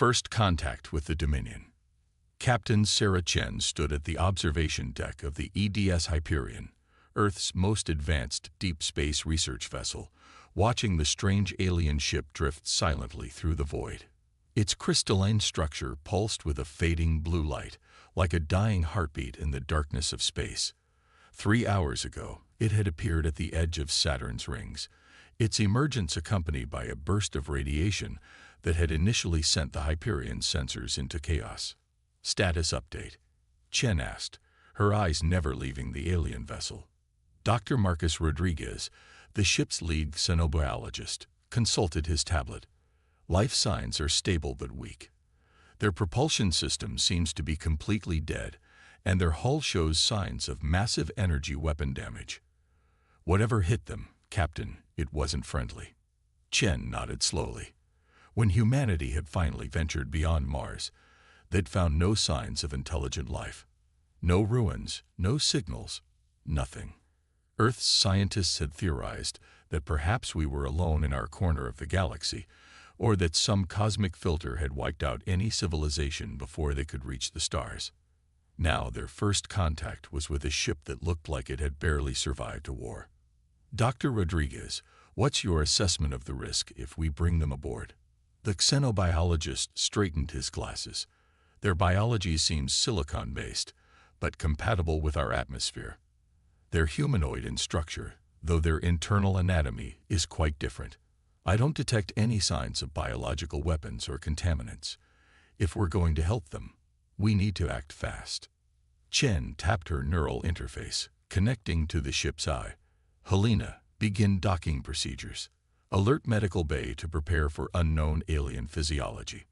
First contact with the Dominion. Captain Sarah Chen stood at the observation deck of the EDS Hyperion, Earth's most advanced deep space research vessel, watching the strange alien ship drift silently through the void. Its crystalline structure pulsed with a fading blue light, like a dying heartbeat in the darkness of space. 3 hours ago, it had appeared at the edge of Saturn's rings, its emergence accompanied by a burst of radiation that had initially sent the Hyperion's sensors into chaos. Status update, Chen asked, her eyes never leaving the alien vessel. Dr. Marcus Rodriguez, the ship's lead xenobiologist, consulted his tablet. Life signs are stable but weak. Their propulsion system seems to be completely dead, and their hull shows signs of massive energy weapon damage. Whatever hit them, Captain, it wasn't friendly. Chen nodded slowly. When humanity had finally ventured beyond Mars, they'd found no signs of intelligent life. No ruins, no signals, nothing. Earth's scientists had theorized that perhaps we were alone in our corner of the galaxy, or that some cosmic filter had wiped out any civilization before they could reach the stars. Now their first contact was with a ship that looked like it had barely survived a war. Dr. Rodriguez, what's your assessment of the risk if we bring them aboard? The xenobiologist straightened his glasses. Their biology seems silicon-based, but compatible with our atmosphere. They're humanoid in structure, though their internal anatomy is quite different. I don't detect any signs of biological weapons or contaminants. If we're going to help them, we need to act fast. Chen tapped her neural interface, connecting to the ship's eye. Helena, begin docking procedures. Alert Medical Bay to prepare for unknown alien physiology.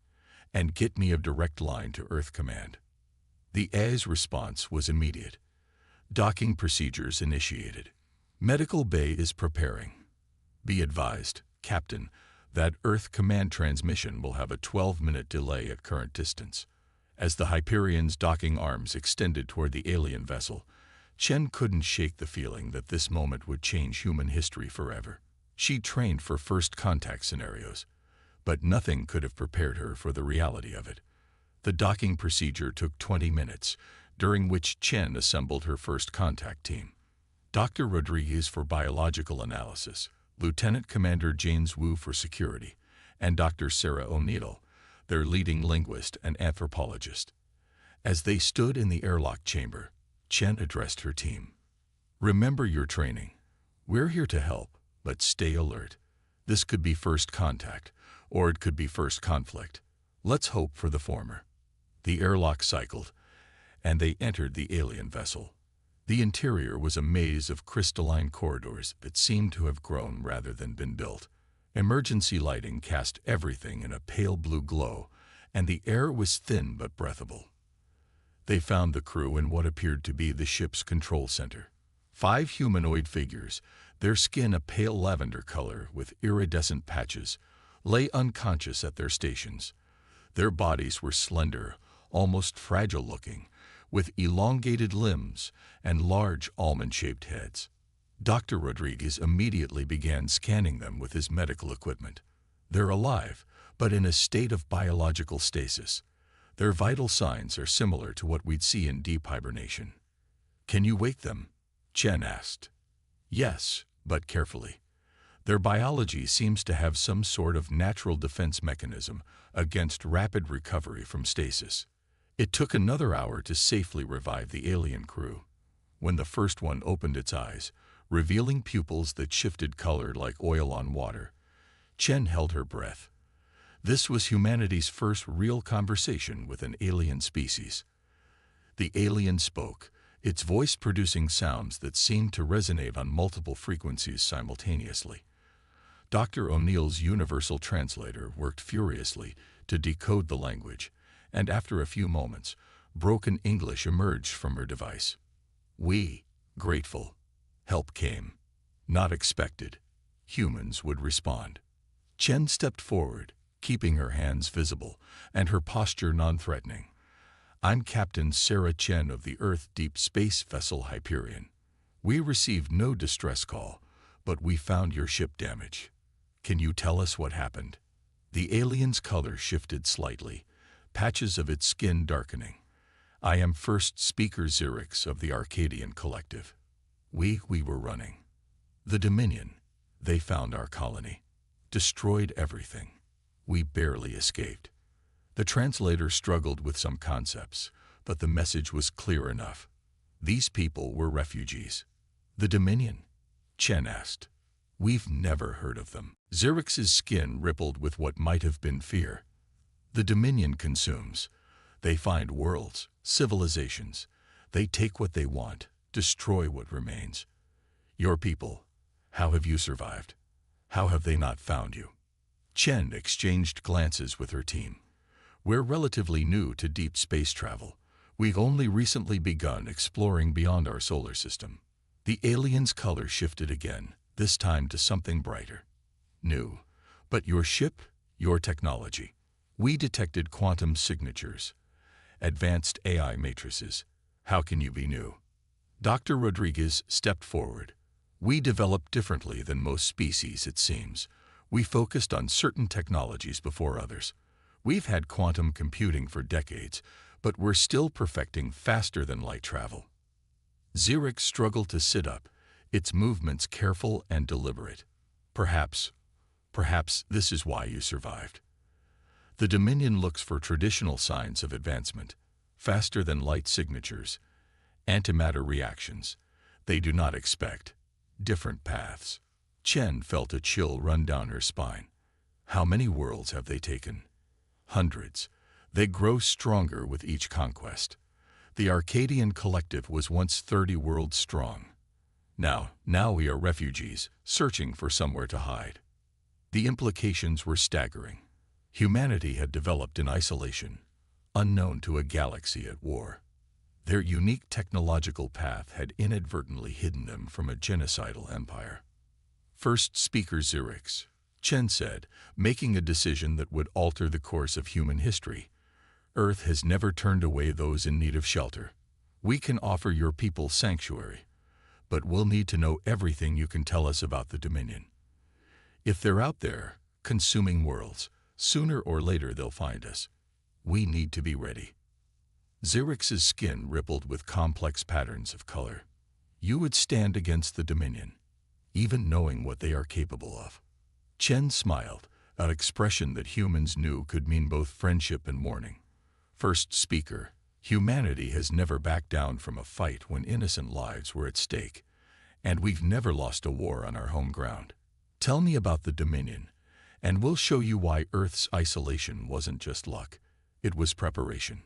And get me a direct line to Earth Command. The AI's response was immediate. Docking procedures initiated. Medical Bay is preparing. Be advised, Captain, that Earth Command transmission will have a 12-minute delay at current distance. As the Hyperion's docking arms extended toward the alien vessel, Chen couldn't shake the feeling that this moment would change human history forever. She trained for first contact scenarios, but nothing could have prepared her for the reality of it. The docking procedure took 20 minutes, during which Chen assembled her first contact team. Dr. Rodriguez for biological analysis, Lieutenant Commander James Wu for security, and Dr. Sarah O'Neill, their leading linguist and anthropologist. As they stood in the airlock chamber, Chen addressed her team. Remember your training. We're here to help, but stay alert. This could be first contact, or it could be first conflict. Let's hope for the former. The airlock cycled, and they entered the alien vessel. The interior was a maze of crystalline corridors that seemed to have grown rather than been built. Emergency lighting cast everything in a pale blue glow, and the air was thin but breathable. They found the crew in what appeared to be the ship's control center. 5 humanoid figures, their skin a pale lavender color with iridescent patches, lay unconscious at their stations. Their bodies were slender, almost fragile-looking, with elongated limbs and large almond-shaped heads. Dr. Rodriguez immediately began scanning them with his medical equipment. They're alive, but in a state of biological stasis. Their vital signs are similar to what we'd see in deep hibernation. Can you wake them? Chen asked. Yes, but carefully. Their biology seems to have some sort of natural defense mechanism against rapid recovery from stasis. It took another hour to safely revive the alien crew. When the first one opened its eyes, revealing pupils that shifted color like oil on water, Chen held her breath. This was humanity's first real conversation with an alien species. The alien spoke, its voice producing sounds that seemed to resonate on multiple frequencies simultaneously. Dr. O'Neill's universal translator worked furiously to decode the language, and after a few moments, broken English emerged from her device. We, grateful. Help came. Not expected. Humans would respond. Chen stepped forward, keeping her hands visible and her posture non-threatening. I'm Captain Sarah Chen of the Earth Deep Space Vessel Hyperion. We received no distress call, but we found your ship damaged. Can you tell us what happened? The alien's color shifted slightly, patches of its skin darkening. I am first speaker Xerix of the Arcadian Collective. We were running. The Dominion. They found our colony. Destroyed everything. We barely escaped. The translator struggled with some concepts, but the message was clear enough. These people were refugees. The Dominion? Chen asked. We've never heard of them. Xerix's skin rippled with what might have been fear. The Dominion consumes. They find worlds, civilizations. They take what they want, destroy what remains. Your people, how have you survived? How have they not found you? Chen exchanged glances with her team. We're relatively new to deep space travel. We've only recently begun exploring beyond our solar system. The alien's color shifted again, this time to something brighter. New. But your ship, your technology. We detected quantum signatures. Advanced AI matrices. How can you be new? Dr. Rodriguez stepped forward. We developed differently than most species, it seems. We focused on certain technologies before others. We've had quantum computing for decades, but we're still perfecting faster than light travel. Xerix struggled to sit up, its movements careful and deliberate. Perhaps this is why you survived. The Dominion looks for traditional signs of advancement, faster than light signatures, antimatter reactions. They do not expect different paths. Chen felt a chill run down her spine. How many worlds have they taken? Hundreds. They grow stronger with each conquest. The Arcadian Collective was once 30 worlds strong. Now we are refugees, searching for somewhere to hide. The implications were staggering. Humanity had developed in isolation, unknown to a galaxy at war. Their unique technological path had inadvertently hidden them from a genocidal empire. First speaker Xerix, Chen said, making a decision that would alter the course of human history. Earth has never turned away those in need of shelter. We can offer your people sanctuary, but we'll need to know everything you can tell us about the Dominion. If they're out there, consuming worlds, sooner or later they'll find us. We need to be ready. Xerix's skin rippled with complex patterns of color. You would stand against the Dominion, even knowing what they are capable of. Chen smiled, an expression that humans knew could mean both friendship and warning. First speaker, humanity has never backed down from a fight when innocent lives were at stake, and we've never lost a war on our home ground. Tell me about the Dominion, and we'll show you why Earth's isolation wasn't just luck, it was preparation.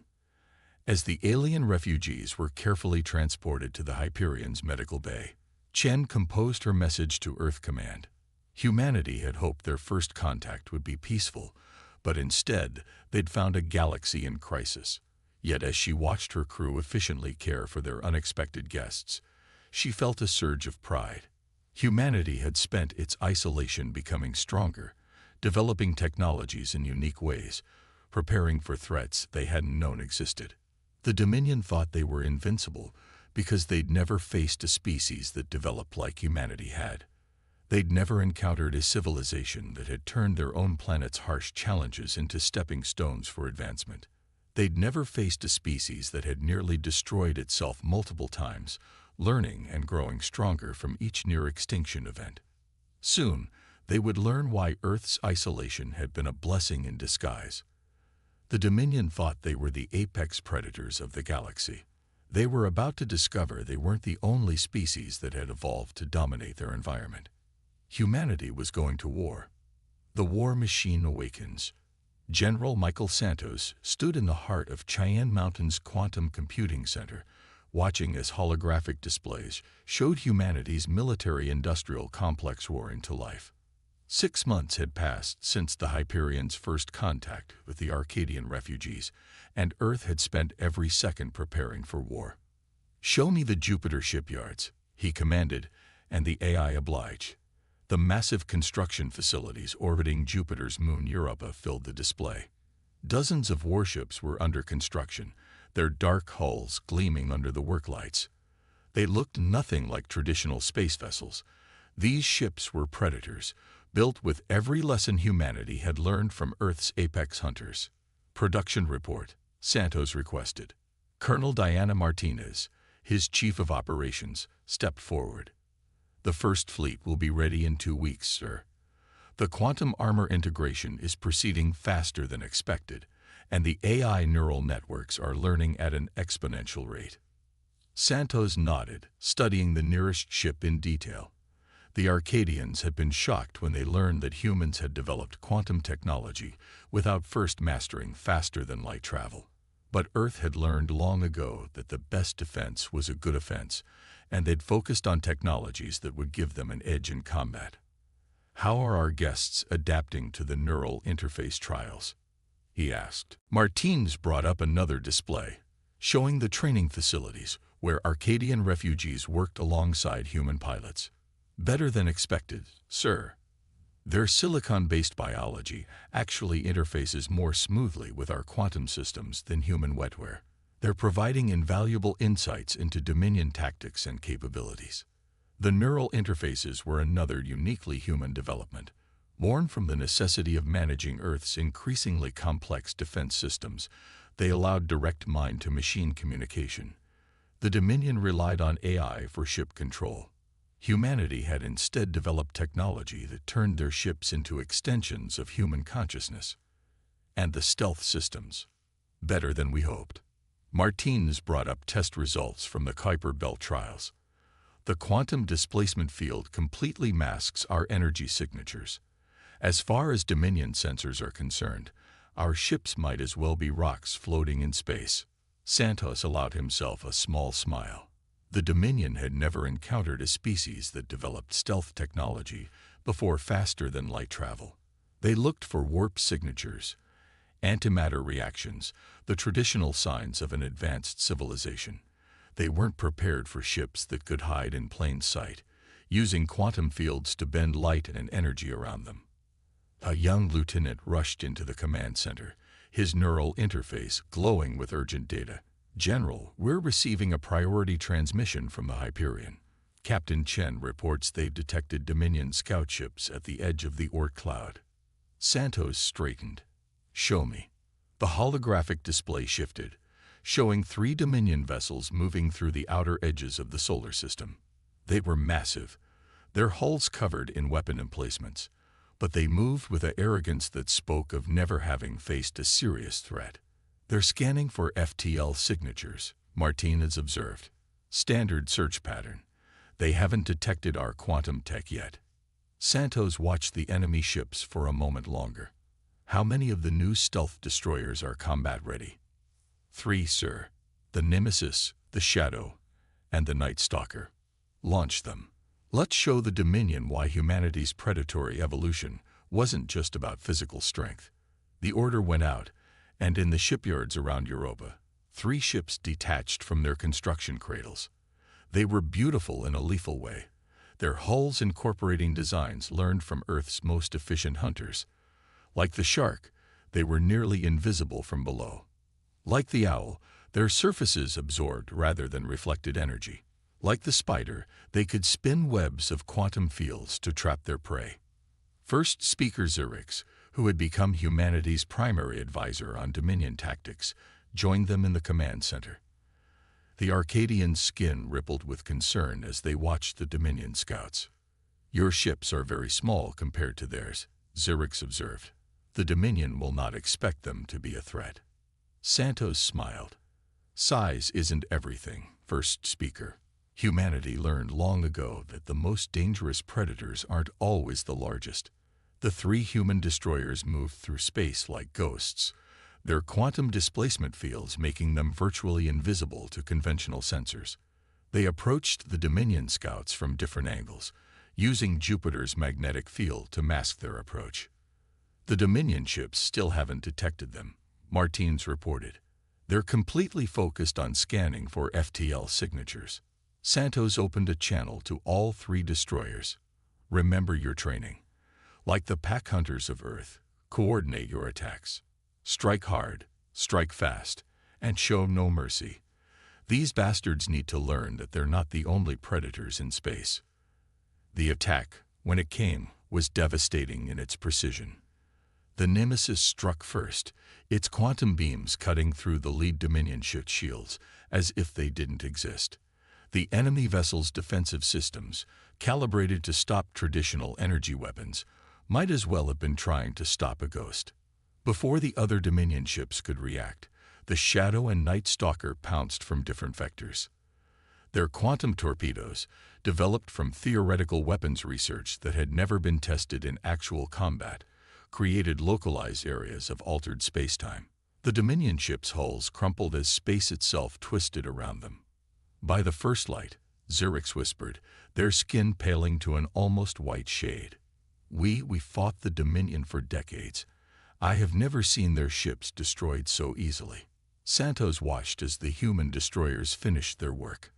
As the alien refugees were carefully transported to the Hyperion's medical bay, Chen composed her message to Earth Command. Humanity had hoped their first contact would be peaceful, but instead they'd found a galaxy in crisis. Yet as she watched her crew efficiently care for their unexpected guests, she felt a surge of pride. Humanity had spent its isolation becoming stronger, developing technologies in unique ways, preparing for threats they hadn't known existed. The Dominion thought they were invincible because they'd never faced a species that developed like humanity had. They'd never encountered a civilization that had turned their own planet's harsh challenges into stepping stones for advancement. They'd never faced a species that had nearly destroyed itself multiple times, learning and growing stronger from each near-extinction event. Soon, they would learn why Earth's isolation had been a blessing in disguise. The Dominion thought they were the apex predators of the galaxy. They were about to discover they weren't the only species that had evolved to dominate their environment. Humanity was going to war. The war machine awakens. General Michael Santos stood in the heart of Cheyenne Mountain's Quantum Computing Center, watching as holographic displays showed humanity's military-industrial complex roaring to life. 6 months had passed since the Hyperion's first contact with the Arcadian refugees, and Earth had spent every second preparing for war. "Show me the Jupiter shipyards," he commanded, and the AI obliged. The massive construction facilities orbiting Jupiter's moon Europa filled the display. Dozens of warships were under construction, their dark hulls gleaming under the work lights. They looked nothing like traditional space vessels. These ships were predators, built with every lesson humanity had learned from Earth's apex hunters. Production report, Santos requested. Colonel Diana Martinez, his chief of operations, stepped forward. The first fleet will be ready in 2 weeks, sir. The quantum armor integration is proceeding faster than expected, and the AI neural networks are learning at an exponential rate. Santos nodded, studying the nearest ship in detail. The Arcadians had been shocked when they learned that humans had developed quantum technology without first mastering faster-than-light travel. But Earth had learned long ago that the best defense was a good offense, and they'd focused on technologies that would give them an edge in combat. "How are our guests adapting to the neural interface trials?" he asked. Martins brought up another display, showing the training facilities where Arcadian refugees worked alongside human pilots. "Better than expected, sir. Their silicon-based biology actually interfaces more smoothly with our quantum systems than human wetware. They're providing invaluable insights into Dominion tactics and capabilities." The neural interfaces were another uniquely human development, born from the necessity of managing Earth's increasingly complex defense systems. They allowed direct mind-to-machine communication. The Dominion relied on AI for ship control. Humanity had instead developed technology that turned their ships into extensions of human consciousness. And the stealth systems. Better than we hoped. Martins brought up test results from the Kuiper Belt trials. The quantum displacement field completely masks our energy signatures. As far as Dominion sensors are concerned, our ships might as well be rocks floating in space. Santos allowed himself a small smile. The Dominion had never encountered a species that developed stealth technology before faster-than-light travel. They looked for warp signatures, antimatter reactions, the traditional signs of an advanced civilization. They weren't prepared for ships that could hide in plain sight, using quantum fields to bend light and energy around them. A young lieutenant rushed into the command center, his neural interface glowing with urgent data. "General, we're receiving a priority transmission from the Hyperion. Captain Chen reports they've detected Dominion scout ships at the edge of the Oort cloud." Santos straightened. "Show me." The holographic display shifted, showing 3 Dominion vessels moving through the outer edges of the solar system. They were massive, their hulls covered in weapon emplacements, but they moved with an arrogance that spoke of never having faced a serious threat. "They're scanning for FTL signatures," Martinez observed. "Standard search pattern. They haven't detected our quantum tech yet." Santos watched the enemy ships for a moment longer. "How many of the new stealth destroyers are combat-ready?" 3, sir. The Nemesis, the Shadow, and the Night Stalker. Launch them. Let's show the Dominion why humanity's predatory evolution wasn't just about physical strength. The order went out, and in the shipyards around Europa, 3 ships detached from their construction cradles. They were beautiful in a lethal way, their hulls incorporating designs learned from Earth's most efficient hunters. Like the shark, they were nearly invisible from below. Like the owl, their surfaces absorbed rather than reflected energy. Like the spider, they could spin webs of quantum fields to trap their prey. First Speaker Zurich, who had become humanity's primary advisor on Dominion tactics, joined them in the command center. The Arcadian skin rippled with concern as they watched the Dominion scouts. "Your ships are very small compared to theirs," Zurich observed. "The Dominion will not expect them to be a threat." Santos smiled. "Size isn't everything, First Speaker. Humanity learned long ago that the most dangerous predators aren't always the largest. The 3 human destroyers moved through space like ghosts, their quantum displacement fields making them virtually invisible to conventional sensors. They approached the Dominion scouts from different angles, using Jupiter's magnetic field to mask their approach. The Dominion ships still haven't detected them, Martins reported. They're completely focused on scanning for FTL signatures. Santos opened a channel to all 3 destroyers. "Remember your training. Like the pack hunters of Earth, coordinate your attacks. Strike hard, strike fast, and show no mercy. These bastards need to learn that they're not the only predators in space." The attack, when it came, was devastating in its precision. The Nemesis struck first, its quantum beams cutting through the lead Dominion ship shields as if they didn't exist. The enemy vessel's defensive systems, calibrated to stop traditional energy weapons, might as well have been trying to stop a ghost. Before the other Dominion ships could react, the Shadow and Night Stalker pounced from different vectors. Their quantum torpedoes, developed from theoretical weapons research that had never been tested in actual combat, created localized areas of altered spacetime. The Dominion ships' hulls crumpled as space itself twisted around them. By the first light, Zerix whispered, their skin paling to an almost white shade. We fought the Dominion for decades. I have never seen their ships destroyed so easily. Santos watched as the human destroyers finished their work.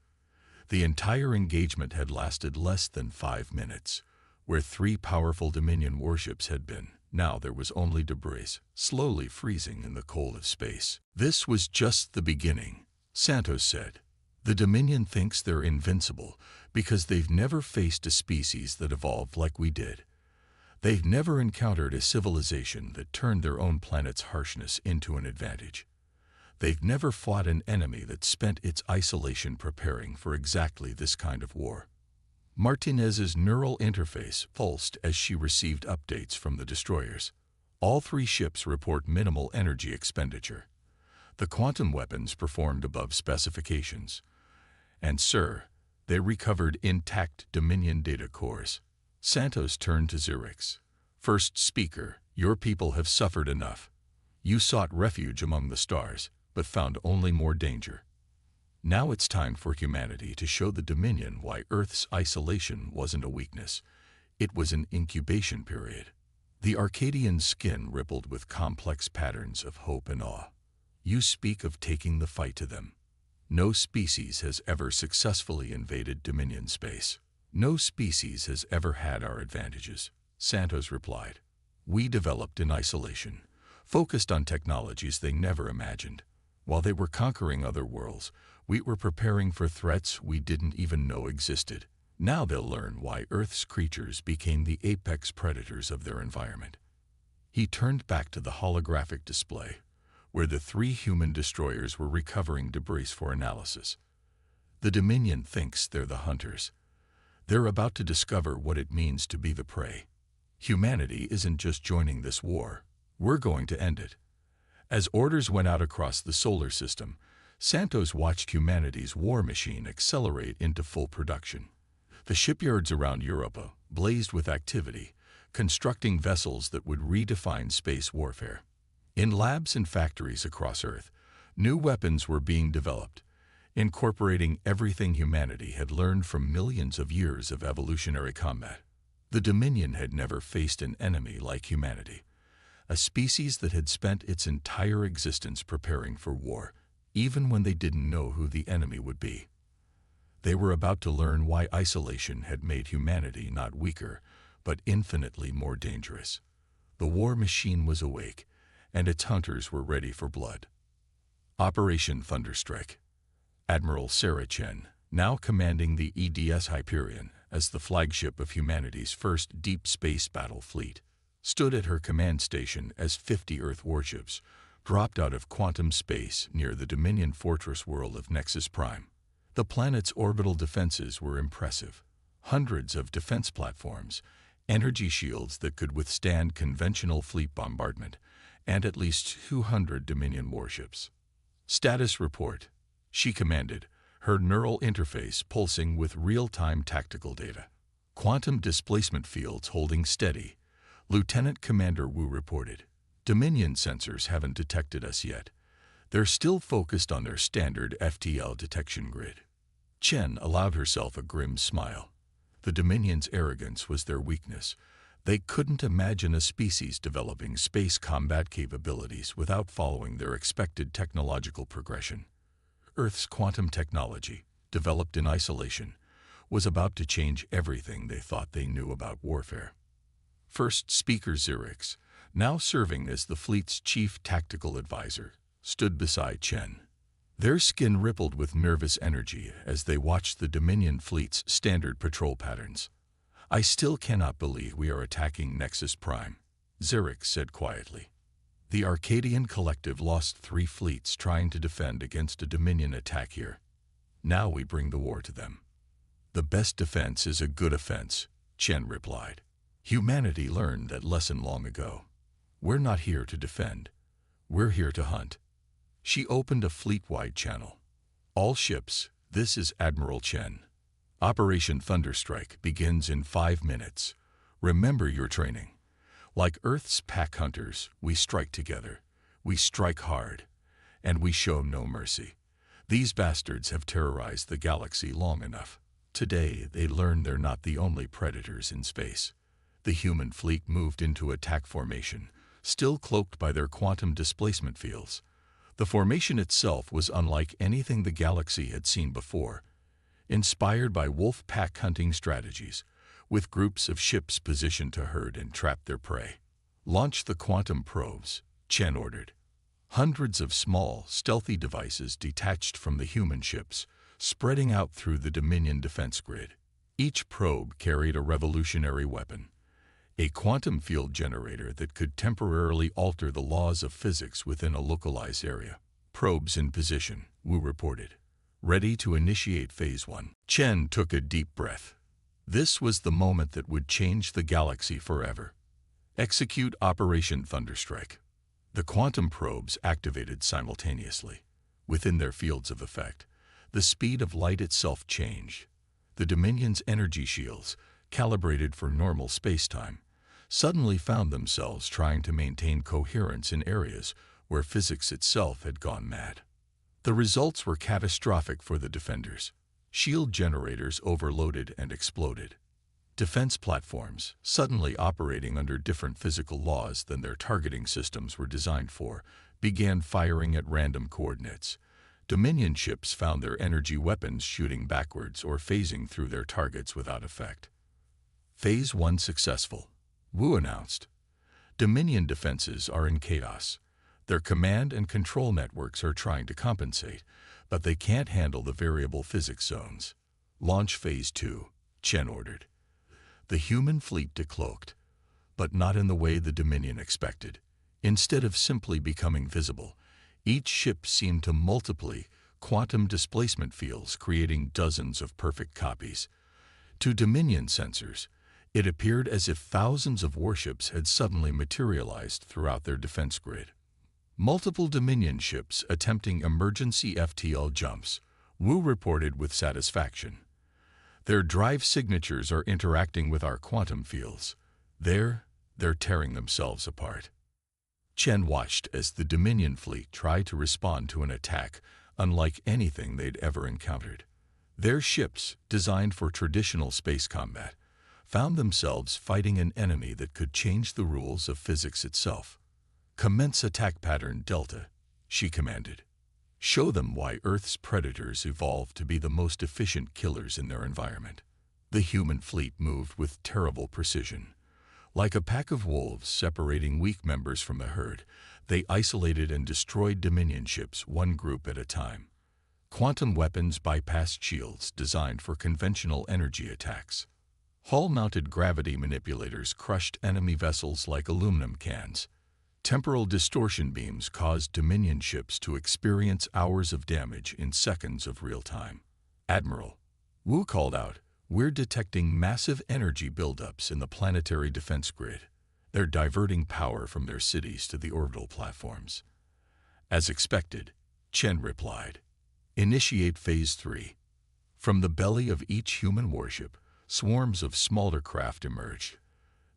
The entire engagement had lasted less than 5 minutes. Where 3 powerful Dominion warships had been, now there was only debris, slowly freezing in the cold of space. This was just the beginning, Santos said. The Dominion thinks they're invincible because they've never faced a species that evolved like we did. They've never encountered a civilization that turned their own planet's harshness into an advantage. They've never fought an enemy that spent its isolation preparing for exactly this kind of war. Martinez's neural interface pulsed as she received updates from the destroyers. All 3 ships report minimal energy expenditure. The quantum weapons performed above specifications. And, sir, they recovered intact Dominion data cores. Santos turned to Zerix. First speaker, your people have suffered enough. You sought refuge among the stars, but found only more danger. Now it's time for humanity to show the Dominion why Earth's isolation wasn't a weakness. It was an incubation period. The Arcadian's skin rippled with complex patterns of hope and awe. You speak of taking the fight to them. No species has ever successfully invaded Dominion space. No species has ever had our advantages, Santos replied. We developed in isolation, focused on technologies they never imagined. While they were conquering other worlds, we were preparing for threats we didn't even know existed. Now they'll learn why Earth's creatures became the apex predators of their environment. He turned back to the holographic display, where the 3 human destroyers were recovering debris for analysis. The Dominion thinks they're the hunters. They're about to discover what it means to be the prey. Humanity isn't just joining this war. We're going to end it. As orders went out across the solar system, Santos watched humanity's war machine accelerate into full production. The shipyards around Europa blazed with activity, constructing vessels that would redefine space warfare. In labs and factories across Earth, new weapons were being developed, incorporating everything humanity had learned from millions of years of evolutionary combat. The Dominion had never faced an enemy like humanity, a species that had spent its entire existence preparing for war, even when they didn't know who the enemy would be. They were about to learn why isolation had made humanity not weaker, but infinitely more dangerous. The war machine was awake, and its hunters were ready for blood. Operation Thunderstrike. Admiral Sarah Chen, now commanding the EDS Hyperion as the flagship of humanity's first deep space battle fleet, stood at her command station as 50 Earth warships dropped out of quantum space near the Dominion fortress world of Nexus Prime. The planet's orbital defenses were impressive. Hundreds of defense platforms, energy shields that could withstand conventional fleet bombardment, and at least 200 Dominion warships. Status report, she commanded, her neural interface pulsing with real-time tactical data. Quantum displacement fields holding steady, Lieutenant Commander Wu reported. Dominion sensors haven't detected us yet. They're still focused on their standard FTL detection grid. Chen allowed herself a grim smile. The Dominion's arrogance was their weakness. They couldn't imagine a species developing space combat capabilities without following their expected technological progression. Earth's quantum technology, developed in isolation, was about to change everything they thought they knew about warfare. First speaker Zerix, now serving as the fleet's chief tactical advisor, stood beside Chen. Their skin rippled with nervous energy as they watched the Dominion fleet's standard patrol patterns. I still cannot believe we are attacking Nexus Prime, Xerix said quietly. The Arcadian Collective lost 3 fleets trying to defend against a Dominion attack here. Now we bring the war to them. The best defense is a good offense, Chen replied. Humanity learned that lesson long ago. We're not here to defend. We're here to hunt. She opened a fleet-wide channel. All ships, this is Admiral Chen. Operation Thunderstrike begins in 5 minutes. Remember your training. Like Earth's pack hunters, we strike together. We strike hard. And we show no mercy. These bastards have terrorized the galaxy long enough. Today, they learn they're not the only predators in space. The human fleet moved into attack formation, still cloaked by their quantum displacement fields. The formation itself was unlike anything the galaxy had seen before. Inspired by wolf pack hunting strategies, with groups of ships positioned to herd and trap their prey. Launch the quantum probes, Chen ordered. Hundreds of small, stealthy devices detached from the human ships, spreading out through the Dominion defense grid. Each probe carried a revolutionary weapon, a quantum field generator that could temporarily alter the laws of physics within a localized area. Probes in position, Wu reported. Ready to initiate Phase 1. Chen took a deep breath. This was the moment that would change the galaxy forever. Execute Operation Thunderstrike. The quantum probes activated simultaneously. Within their fields of effect, the speed of light itself changed. The Dominion's energy shields, calibrated for normal spacetime, suddenly found themselves trying to maintain coherence in areas where physics itself had gone mad. The results were catastrophic for the defenders. Shield generators overloaded and exploded. Defense platforms, suddenly operating under different physical laws than their targeting systems were designed for, began firing at random coordinates. Dominion ships found their energy weapons shooting backwards or phasing through their targets without effect. Phase 1 successful, Wu announced. Dominion defenses are in chaos. Their command and control networks are trying to compensate, but they can't handle the variable physics zones. Launch Phase 2, Chen ordered. The human fleet decloaked, but not in the way the Dominion expected. Instead of simply becoming visible, each ship seemed to multiply quantum displacement fields, creating dozens of perfect copies. To Dominion sensors, it appeared as if thousands of warships had suddenly materialized throughout their defense grid. Multiple Dominion ships attempting emergency FTL jumps, Wu reported with satisfaction. Their drive signatures are interacting with our quantum fields. They're tearing themselves apart. Chen watched as the Dominion fleet tried to respond to an attack unlike anything they'd ever encountered. Their ships, designed for traditional space combat, found themselves fighting an enemy that could change the rules of physics itself. Commence attack pattern Delta, she commanded. Show them why Earth's predators evolved to be the most efficient killers in their environment. The human fleet moved with terrible precision. Like a pack of wolves separating weak members from the herd, they isolated and destroyed Dominion ships one group at a time. Quantum weapons bypassed shields designed for conventional energy attacks. Hull-mounted gravity manipulators crushed enemy vessels like aluminum cans. Temporal distortion beams caused Dominion ships to experience hours of damage in seconds of real time. Admiral, Wu called out, we're detecting massive energy buildups in the planetary defense grid. They're diverting power from their cities to the orbital platforms. As expected, Chen replied. Initiate Phase 3. From the belly of each human warship, swarms of smaller craft emerged.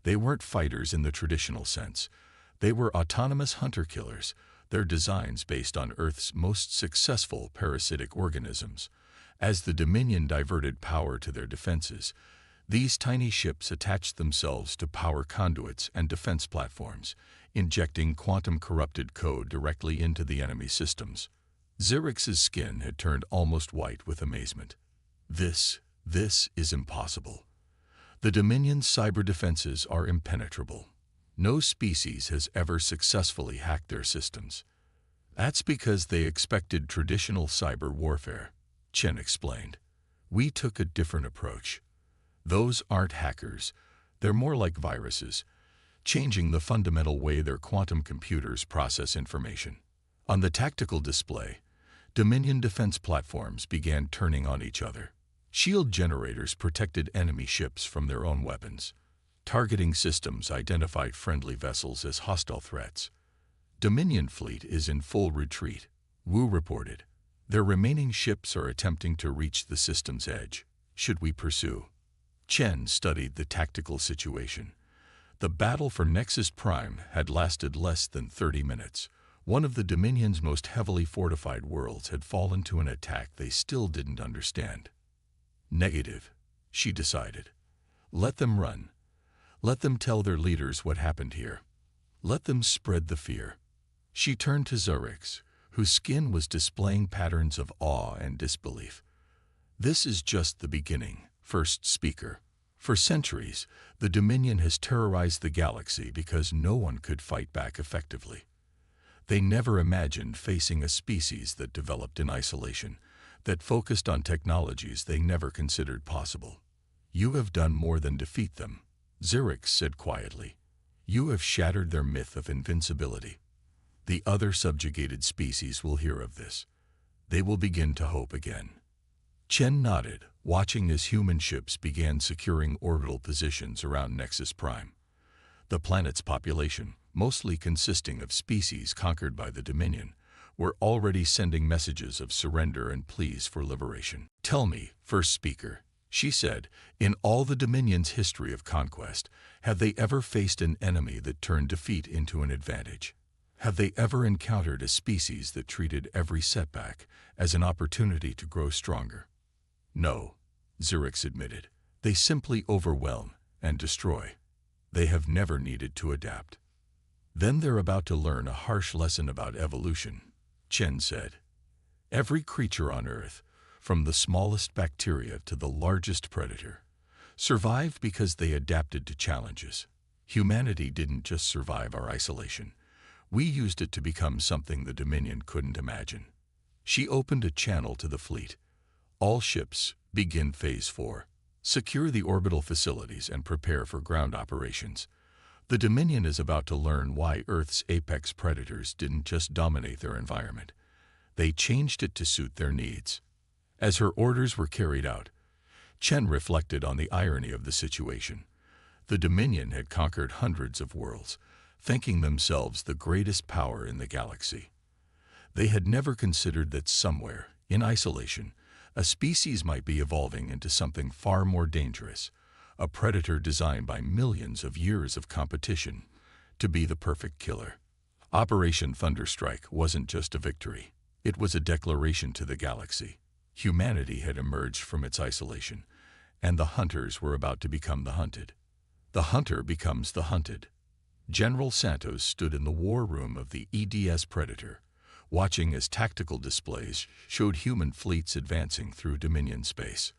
They weren't fighters in the traditional sense. They were autonomous hunter-killers, their designs based on Earth's most successful parasitic organisms. As the Dominion diverted power to their defenses, these tiny ships attached themselves to power conduits and defense platforms, injecting quantum-corrupted code directly into the enemy systems. Xerix's skin had turned almost white with amazement. This is impossible. The Dominion's cyber defenses are impenetrable. No species has ever successfully hacked their systems. That's because they expected traditional cyber warfare, Chen explained. We took a different approach. Those aren't hackers. They're more like viruses, changing the fundamental way their quantum computers process information. On the tactical display, Dominion defense platforms began turning on each other. Shield generators protected enemy ships from their own weapons. Targeting systems identified friendly vessels as hostile threats. Dominion fleet is in full retreat, Wu reported. Their remaining ships are attempting to reach the system's edge. Should we pursue? Chen studied the tactical situation. The battle for Nexus Prime had lasted less than 30 minutes. One of the Dominion's most heavily fortified worlds had fallen to an attack they still didn't understand. Negative, she decided. Let them run. Let them tell their leaders what happened here. Let them spread the fear. She turned to Zurix, whose skin was displaying patterns of awe and disbelief. This is just the beginning, first speaker. For centuries, the Dominion has terrorized the galaxy because no one could fight back effectively. They never imagined facing a species that developed in isolation, that focused on technologies they never considered possible. You have done more than defeat them, Zurix said quietly. You have shattered their myth of invincibility. The other subjugated species will hear of this. They will begin to hope again. Chen nodded, watching as human ships began securing orbital positions around Nexus Prime. The planet's population, mostly consisting of species conquered by the Dominion, were already sending messages of surrender and pleas for liberation. Tell me, first speaker, she said, in all the Dominion's history of conquest, have they ever faced an enemy that turned defeat into an advantage? Have they ever encountered a species that treated every setback as an opportunity to grow stronger? No, Zurix admitted. They simply overwhelm and destroy. They have never needed to adapt. Then they're about to learn a harsh lesson about evolution, Chen said. Every creature on Earth, from the smallest bacteria to the largest predator, survived because they adapted to challenges. Humanity didn't just survive our isolation. We used it to become something the Dominion couldn't imagine. She opened a channel to the fleet. All ships, begin Phase 4. Secure the orbital facilities and prepare for ground operations. The Dominion is about to learn why Earth's apex predators didn't just dominate their environment. They changed it to suit their needs. As her orders were carried out, Chen reflected on the irony of the situation. The Dominion had conquered hundreds of worlds, thinking themselves the greatest power in the galaxy. They had never considered that somewhere, in isolation, a species might be evolving into something far more dangerous, a predator designed by millions of years of competition to be the perfect killer. Operation Thunderstrike wasn't just a victory. It was a declaration to the galaxy. Humanity had emerged from its isolation, and the hunters were about to become the hunted. The hunter becomes the hunted. General Santos stood in the war room of the EDS Predator, watching as tactical displays showed human fleets advancing through Dominion space.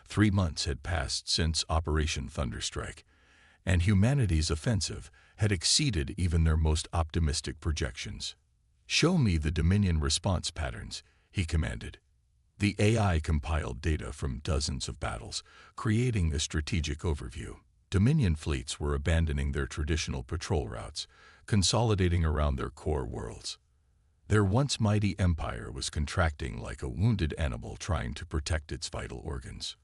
3 months had passed since Operation Thunderstrike, and humanity's offensive had exceeded even their most optimistic projections. Show me the Dominion response patterns, he commanded. The AI compiled data from dozens of battles, creating a strategic overview. Dominion fleets were abandoning their traditional patrol routes, consolidating around their core worlds. Their once mighty empire was contracting like a wounded animal trying to protect its vital organs.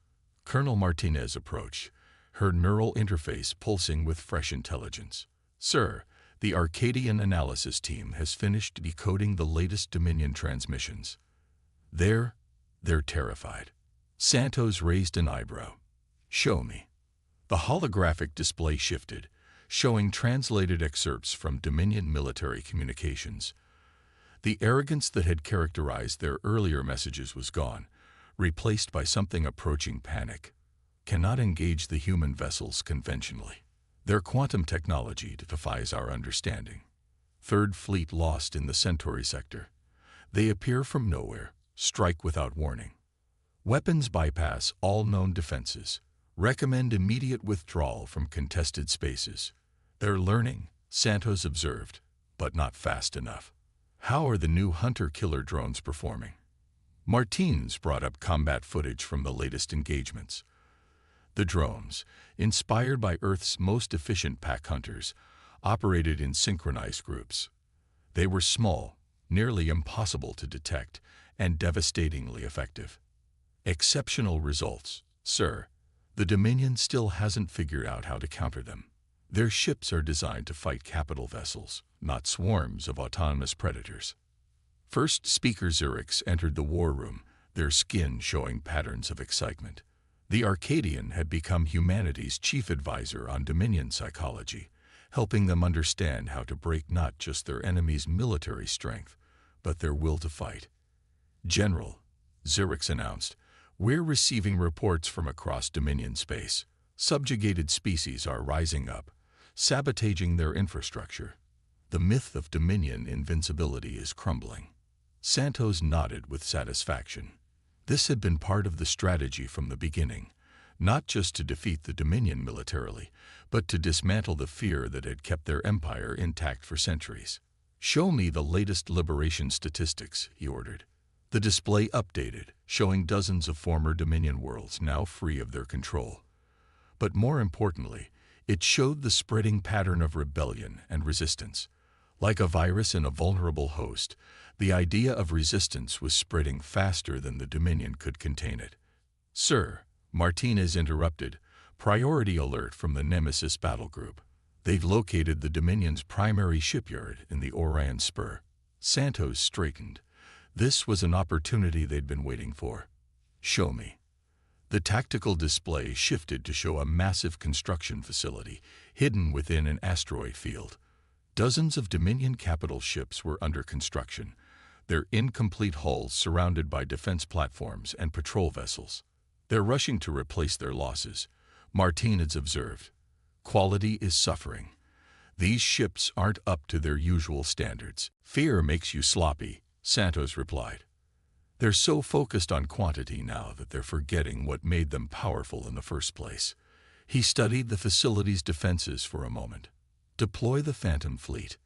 Colonel Martinez approached, her neural interface pulsing with fresh intelligence. Sir, the Arcadian analysis team has finished decoding the latest Dominion transmissions. They're terrified. Santos raised an eyebrow. Show me. The holographic display shifted, showing translated excerpts from Dominion military communications. The arrogance that had characterized their earlier messages was gone, replaced by something approaching panic. Cannot engage the human vessels conventionally. Their quantum technology defies our understanding. Third Fleet lost in the Centauri sector. They appear from nowhere, strike without warning. Weapons bypass all known defenses. Recommend immediate withdrawal from contested spaces. They're learning, Santos observed, but not fast enough. How are the new hunter-killer drones performing? Martins brought up combat footage from the latest engagements. The drones, inspired by Earth's most efficient pack hunters, operated in synchronized groups. They were small, nearly impossible to detect, and devastatingly effective. Exceptional results, sir. The Dominion still hasn't figured out how to counter them. Their ships are designed to fight capital vessels, not swarms of autonomous predators. First Speaker Zerix entered the war room, their skin showing patterns of excitement. The Arcadian had become humanity's chief advisor on Dominion psychology, helping them understand how to break not just their enemy's military strength, but their will to fight. "General," Zerix announced, "we're receiving reports from across Dominion space. Subjugated species are rising up, sabotaging their infrastructure. The myth of Dominion invincibility is crumbling." Santos nodded with satisfaction. This had been part of the strategy from the beginning, not just to defeat the Dominion militarily, but to dismantle the fear that had kept their empire intact for centuries. "Show me the latest liberation statistics," he ordered. The display updated, showing dozens of former Dominion worlds now free of their control. But more importantly, it showed the spreading pattern of rebellion and resistance. Like a virus in a vulnerable host, the idea of resistance was spreading faster than the Dominion could contain it. "Sir," Martinez interrupted, "priority alert from the Nemesis battle group. They've located the Dominion's primary shipyard in the Orion Spur." Santos straightened. This was an opportunity they'd been waiting for. "Show me." The tactical display shifted to show a massive construction facility hidden within an asteroid field. Dozens of Dominion capital ships were under construction, their incomplete hulls surrounded by defense platforms and patrol vessels. "They're rushing to replace their losses," Martinez observed. "Quality is suffering. These ships aren't up to their usual standards." "Fear makes you sloppy," Santos replied. "They're so focused on quantity now that they're forgetting what made them powerful in the first place." He studied the facility's defenses for a moment. "Deploy the Phantom Fleet."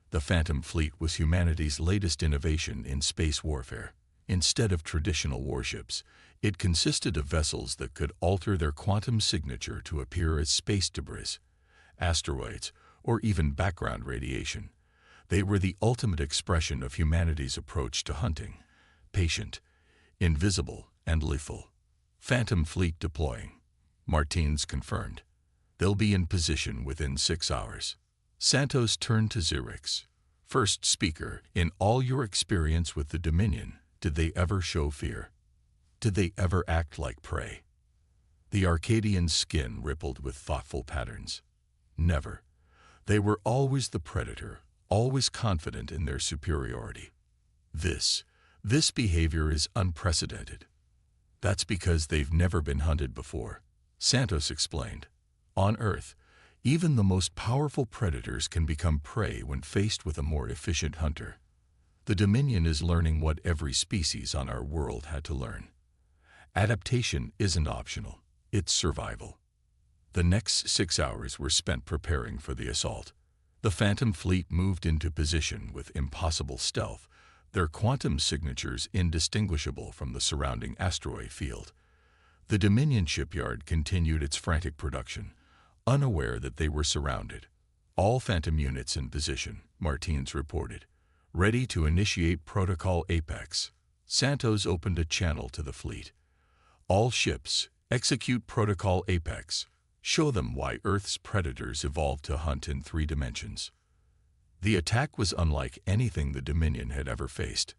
The Phantom Fleet was humanity's latest innovation in space warfare. Instead of traditional warships, it consisted of vessels that could alter their quantum signature to appear as space debris, asteroids, or even background radiation. They were the ultimate expression of humanity's approach to hunting: patient, invisible, and lethal. "Phantom Fleet deploying," Martins confirmed. "They'll be in position within 6 hours." Santos turned to Zerix. "First Speaker, in all your experience with the Dominion, did they ever show fear? Did they ever act like prey?" The Arcadian's skin rippled with thoughtful patterns. "Never. They were always the predator, always confident in their superiority. This behavior is unprecedented. That's because they've never been hunted before," Santos explained. "On Earth, even the most powerful predators can become prey when faced with a more efficient hunter. The Dominion is learning what every species on our world had to learn. Adaptation isn't optional, it's survival." The next 6 hours were spent preparing for the assault. The Phantom Fleet moved into position with impossible stealth, their quantum signatures indistinguishable from the surrounding asteroid field. The Dominion shipyard continued its frantic production, unaware that they were surrounded. "All Phantom units in position," Martins reported. "Ready to initiate Protocol Apex." Santos opened a channel to the fleet. "All ships, execute Protocol Apex. Show them why Earth's predators evolved to hunt in 3 dimensions." The attack was unlike anything the Dominion had ever faced.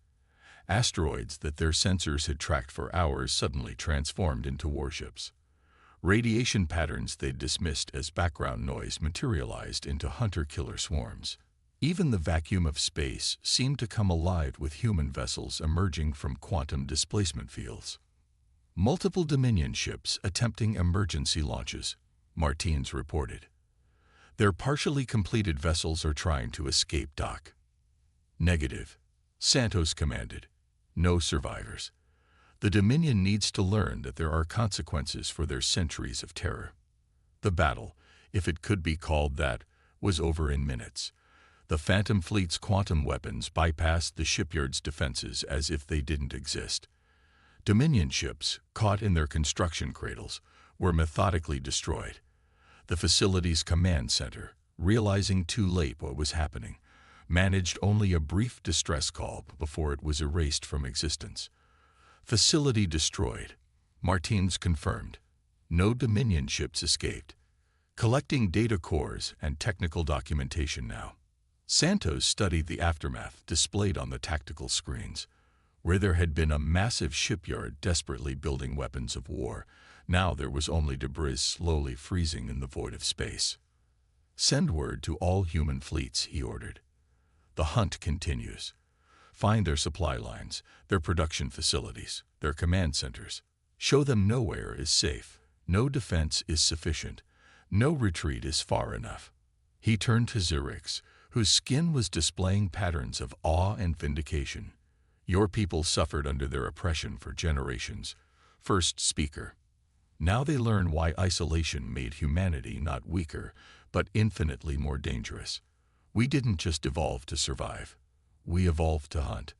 Asteroids that their sensors had tracked for hours suddenly transformed into warships. Radiation patterns they'd dismissed as background noise materialized into hunter-killer swarms. Even the vacuum of space seemed to come alive with human vessels emerging from quantum displacement fields. "Multiple Dominion ships attempting emergency launches," Martins reported. "Their partially completed vessels are trying to escape dock." "Negative," Santos commanded. "No survivors. The Dominion needs to learn that there are consequences for their centuries of terror." The battle, if it could be called that, was over in minutes. The Phantom Fleet's quantum weapons bypassed the shipyard's defenses as if they didn't exist. Dominion ships, caught in their construction cradles, were methodically destroyed. The facility's command center, realizing too late what was happening, managed only a brief distress call before it was erased from existence. Facility destroyed. Martins confirmed. No Dominion ships escaped. Collecting data cores and technical documentation now. Santos studied the aftermath displayed on the tactical screens. Where there had been a massive shipyard desperately building weapons of war, now there was only debris slowly freezing in the void of space. Send word to all human fleets, he ordered. The hunt continues. Find their supply lines, their production facilities, their command centers. Show them nowhere is safe, no defense is sufficient, no retreat is far enough. He turned to Zerix, whose skin was displaying patterns of awe and vindication. Your people suffered under their oppression for generations. First speaker. Now they learn why isolation made humanity not weaker, but infinitely more dangerous. We didn't just evolve to survive. We evolved to hunt.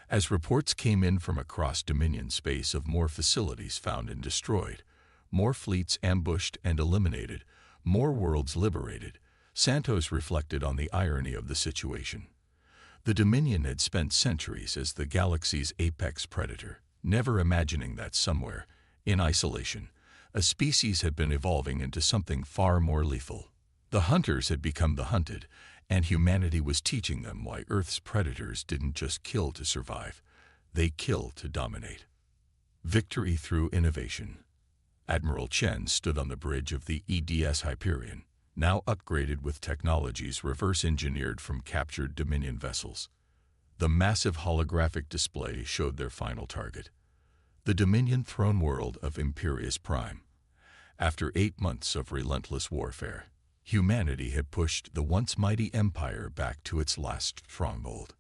As reports came in from across Dominion space of more facilities found and destroyed, more fleets ambushed and eliminated, more worlds liberated, Santos reflected on the irony of the situation. The Dominion had spent centuries as the galaxy's apex predator, never imagining that somewhere, in isolation, a species had been evolving into something far more lethal. The hunters had become the hunted, and humanity was teaching them why Earth's predators didn't just kill to survive, they kill to dominate. Victory through innovation. Admiral Chen stood on the bridge of the EDS Hyperion, now upgraded with technologies reverse-engineered from captured Dominion vessels. The massive holographic display showed their final target, the Dominion throne world of Imperius Prime. After 8 months of relentless warfare, humanity had pushed the once mighty empire back to its last stronghold.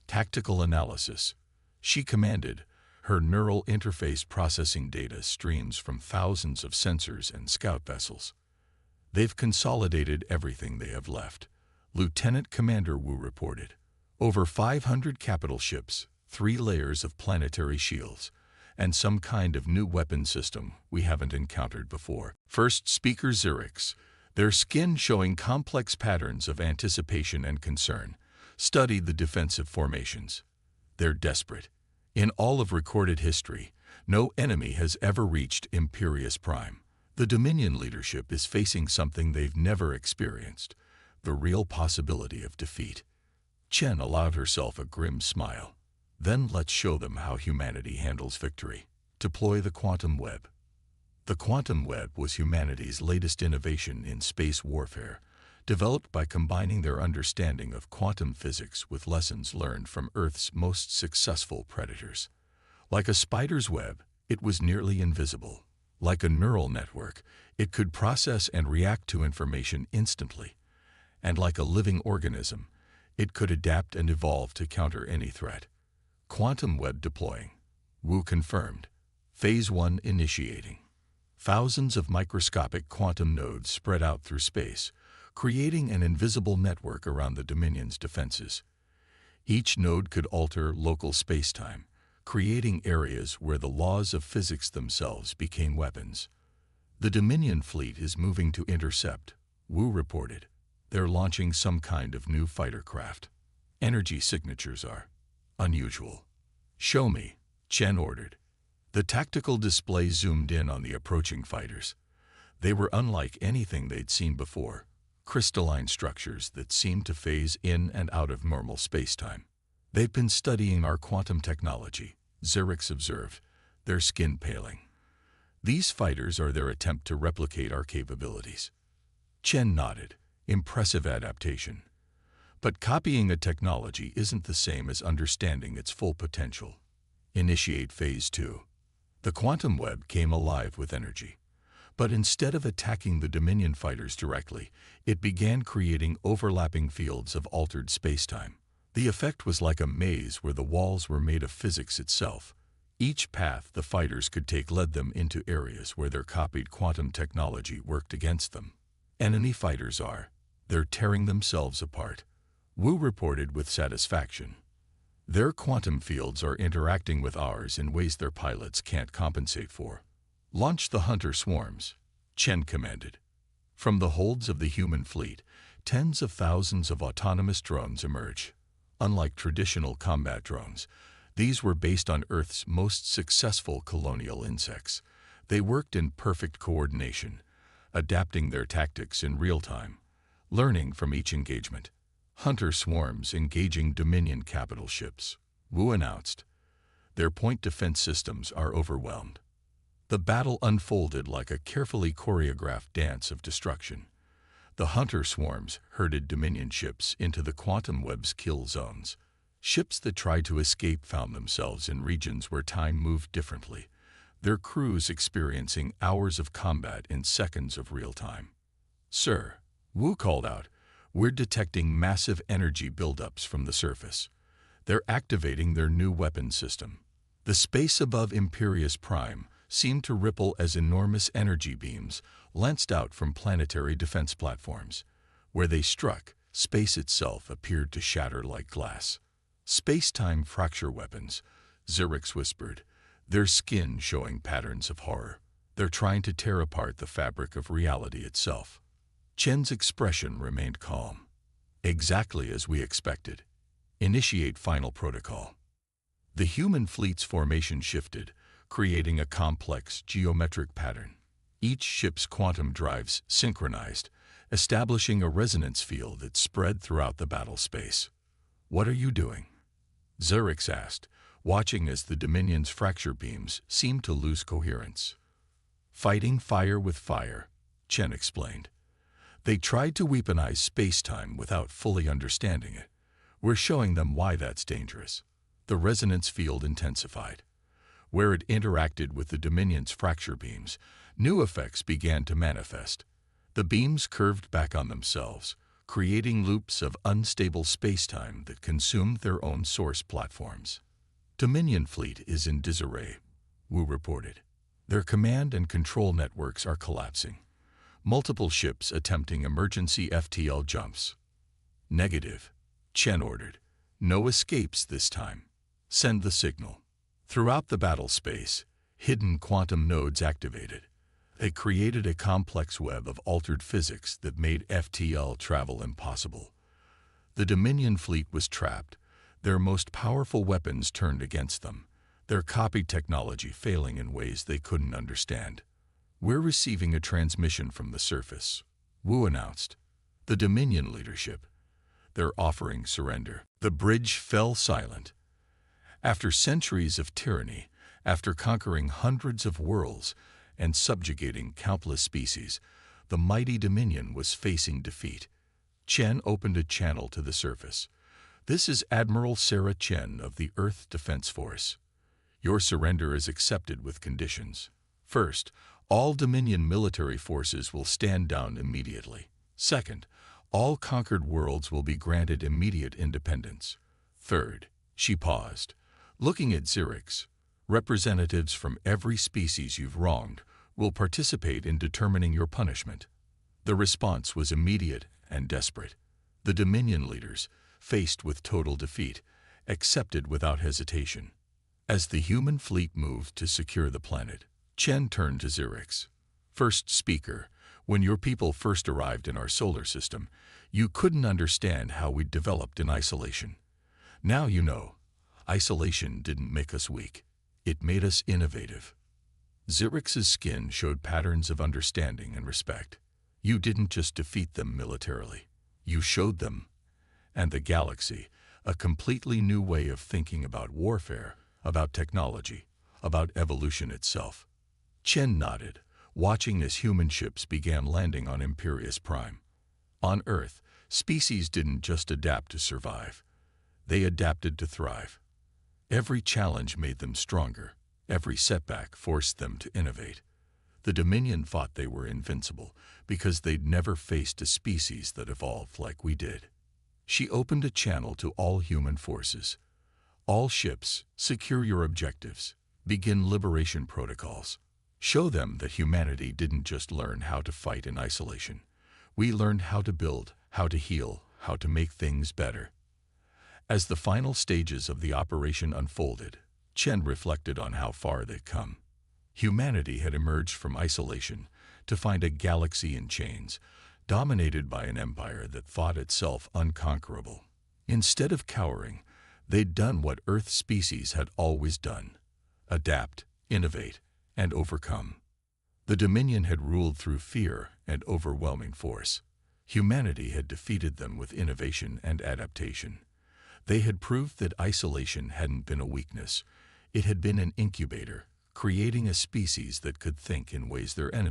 Tactical analysis. She commanded. Her neural interface processing data streams from thousands of sensors and scout vessels. They've consolidated everything they have left, Lieutenant Commander Wu reported. Over 500 capital ships, 3 layers of planetary shields, and some kind of new weapon system we haven't encountered before. First speaker Zerix, their skin showing complex patterns of anticipation and concern, studied the defensive formations. They're desperate. In all of recorded history, no enemy has ever reached Imperius Prime. The Dominion leadership is facing something they've never experienced, the real possibility of defeat. Chen allowed herself a grim smile. Then let's show them how humanity handles victory. Deploy the quantum web. The quantum web was humanity's latest innovation in space warfare, developed by combining their understanding of quantum physics with lessons learned from Earth's most successful predators. Like a spider's web, it was nearly invisible. Like a neural network, it could process and react to information instantly. And like a living organism, it could adapt and evolve to counter any threat. Quantum web deploying. Wu confirmed. Phase 1 initiating. Thousands of microscopic quantum nodes spread out through space, creating an invisible network around the Dominion's defenses. Each node could alter local space-time, creating areas where the laws of physics themselves became weapons. The Dominion fleet is moving to intercept, Wu reported. They're launching some kind of new fighter craft. Energy signatures are unusual. Show me, Chen ordered. The tactical display zoomed in on the approaching fighters. They were unlike anything they'd seen before, crystalline structures that seemed to phase in and out of normal space-time. They've been studying our quantum technology, Zerix observed, their skin paling. These fighters are their attempt to replicate our capabilities. Chen nodded. Impressive adaptation. But copying a technology isn't the same as understanding its full potential. Initiate Phase 2. The quantum web came alive with energy. But instead of attacking the Dominion fighters directly, it began creating overlapping fields of altered space-time. The effect was like a maze where the walls were made of physics itself. Each path the fighters could take led them into areas where their copied quantum technology worked against them. Enemy fighters are. They're tearing themselves apart. Wu reported with satisfaction. Their quantum fields are interacting with ours in ways their pilots can't compensate for. "Launch the hunter swarms," Chen commanded. From the holds of the human fleet, tens of thousands of autonomous drones emerge. Unlike traditional combat drones, these were based on Earth's most successful colonial insects. They worked in perfect coordination, adapting their tactics in real time, learning from each engagement. Hunter swarms engaging Dominion capital ships, Wu announced. Their point defense systems are overwhelmed. The battle unfolded like a carefully choreographed dance of destruction. The hunter swarms herded Dominion ships into the quantum web's kill zones. Ships that tried to escape found themselves in regions where time moved differently, their crews experiencing hours of combat in seconds of real time. "Sir," Wu called out, "we're detecting massive energy buildups from the surface. They're activating their new weapon system." The space above Imperius Prime seemed to ripple as enormous energy beams lanced out from planetary defense platforms. Where they struck, space itself appeared to shatter like glass. "Space-time fracture weapons," Zerix whispered, their skin showing patterns of horror. "They're trying to tear apart the fabric of reality itself." Chen's expression remained calm. "Exactly as we expected. Initiate final protocol." The human fleet's formation shifted, creating a complex geometric pattern. Each ship's quantum drives synchronized, establishing a resonance field that spread throughout the battle space. "What are you doing?" Zerix asked, watching as the Dominion's fracture beams seemed to lose coherence. "Fighting fire with fire," Chen explained. "They tried to weaponize space-time without fully understanding it. We're showing them why that's dangerous." The resonance field intensified. Where it interacted with the Dominion's fracture beams, new effects began to manifest. The beams curved back on themselves, creating loops of unstable space-time that consumed their own source platforms. "Dominion fleet is in disarray," Wu reported. "Their command and control networks are collapsing. Multiple ships attempting emergency FTL jumps." "Negative," Chen ordered. "No escapes this time. Send the signal." Throughout the battle space, hidden quantum nodes activated. They created a complex web of altered physics that made FTL travel impossible. The Dominion fleet was trapped, their most powerful weapons turned against them, their copy technology failing in ways they couldn't understand. "We're receiving a transmission from the surface," Wu announced. "The Dominion leadership. They're offering surrender." The bridge fell silent. After centuries of tyranny, after conquering hundreds of worlds and subjugating countless species, the mighty Dominion was facing defeat. Chen opened a channel to the surface. "This is Admiral Sarah Chen of the Earth Defense Force. Your surrender is accepted with conditions. First, all Dominion military forces will stand down immediately. Second, all conquered worlds will be granted immediate independence. Third," she paused, looking at Zerix, "representatives from every species you've wronged will participate in determining your punishment." The response was immediate and desperate. The Dominion leaders, faced with total defeat, accepted without hesitation. As the human fleet moved to secure the planet, Chen turned to Zerix. "First speaker, when your people first arrived in our solar system, you couldn't understand how we developed in isolation. Now you know. Isolation didn't make us weak. It made us innovative." Zerix's skin showed patterns of understanding and respect. "You didn't just defeat them militarily. You showed them, and the galaxy, a completely new way of thinking about warfare, about technology, about evolution itself." Chen nodded, watching as human ships began landing on Imperius Prime. On Earth, species didn't just adapt to survive. They adapted to thrive. Every challenge made them stronger. Every setback forced them to innovate. The Dominion thought they were invincible because they'd never faced a species that evolved like we did. She opened a channel to all human forces. "All ships, secure your objectives. Begin liberation protocols. Show them that humanity didn't just learn how to fight in isolation. We learned how to build, how to heal, how to make things better." As the final stages of the operation unfolded, Chen reflected on how far they'd come. Humanity had emerged from isolation to find a galaxy in chains, dominated by an empire that thought itself unconquerable. Instead of cowering, they'd done what Earth species had always done: adapt, innovate, and overcome. The Dominion had ruled through fear and overwhelming force. Humanity had defeated them with innovation and adaptation. They had proved that isolation hadn't been a weakness. It had been an incubator, creating a species that could think in ways their enemies